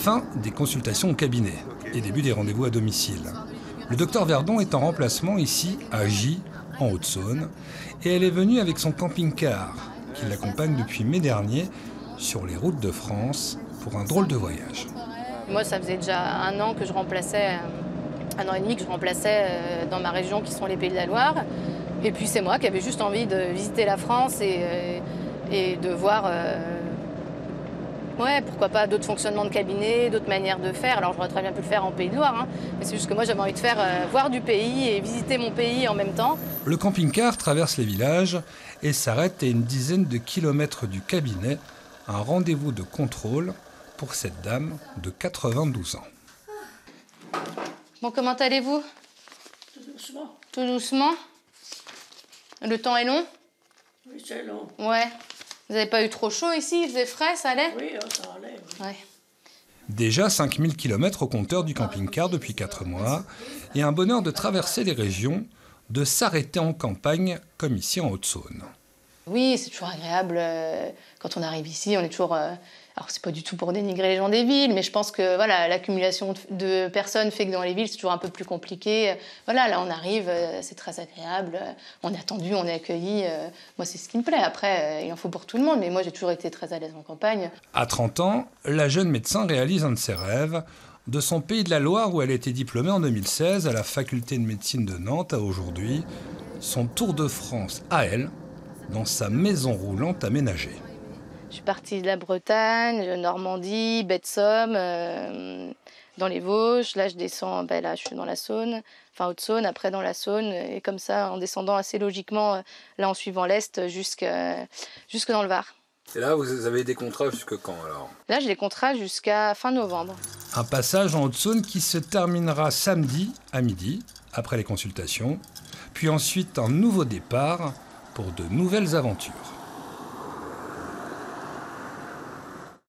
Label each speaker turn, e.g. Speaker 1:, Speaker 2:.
Speaker 1: Fin des consultations au cabinet et début des rendez-vous à domicile. Le docteur Verdon est en remplacement ici, à Gy, en Haute-Saône, et elle est venue avec son camping-car, qui l'accompagne depuis mai dernier sur les routes de France pour un drôle de voyage.
Speaker 2: Moi, ça faisait déjà 1 an que je remplaçais, 1 an et demi que je remplaçais dans ma région qui sont les Pays de la Loire. Et puis c'est moi qui avais juste envie de visiter la France et de voir, pourquoi pas d'autres fonctionnements de cabinet, d'autres manières de faire. Alors j'aurais très bien pu le faire en Pays de Loire, mais c'est juste que moi j'avais envie de faire voir du pays et visiter mon pays en même temps.
Speaker 1: Le camping-car traverse les villages et s'arrête à une dizaine de kilomètres du cabinet, un rendez-vous de contrôle pour cette dame de 92 ans.
Speaker 2: Bon, comment allez-vous?
Speaker 3: Tout doucement.
Speaker 2: Tout doucement? Le temps est long?
Speaker 3: Oui, c'est long.
Speaker 2: Ouais. Vous n'avez pas eu trop chaud ici? Il faisait frais, ça allait?
Speaker 3: Oui, ça allait. Oui.
Speaker 2: Ouais.
Speaker 1: Déjà 5000 km au compteur du camping-car depuis 4 mois et un bonheur de traverser les régions, de s'arrêter en campagne comme ici en Haute-Saône.
Speaker 2: Oui, c'est toujours agréable. Quand on arrive ici, on est toujours... Alors, c'est pas du tout pour dénigrer les gens des villes, mais je pense que voilà, l'accumulation de personnes fait que dans les villes, c'est toujours un peu plus compliqué. Voilà, là, on arrive, c'est très agréable. On est attendu, on est accueilli. Moi, c'est ce qui me plaît. Après, il en faut pour tout le monde, mais moi, j'ai toujours été très à l'aise en campagne.
Speaker 1: À 30 ans, la jeune médecin réalise un de ses rêves. De son Pays de la Loire, où elle a été diplômée en 2016 à la faculté de médecine de Nantes, à aujourd'hui, son tour de France à elle, dans sa maison roulante aménagée.
Speaker 2: Je suis partie de la Bretagne, Normandie, baie de Somme, dans les Vosges. Là, je descends, là, je suis dans la Saône, enfin Haute-Saône, après dans la Saône. Et comme ça, en descendant assez logiquement, là, en suivant l'Est, jusque dans le Var.
Speaker 1: Et là, vous avez des contrats jusque quand alors?
Speaker 2: Là, j'ai des contrats jusqu'à fin novembre.
Speaker 1: Un passage en Haute-Saône qui se terminera samedi à midi, après les consultations. Puis ensuite, un nouveau départ pour de nouvelles aventures.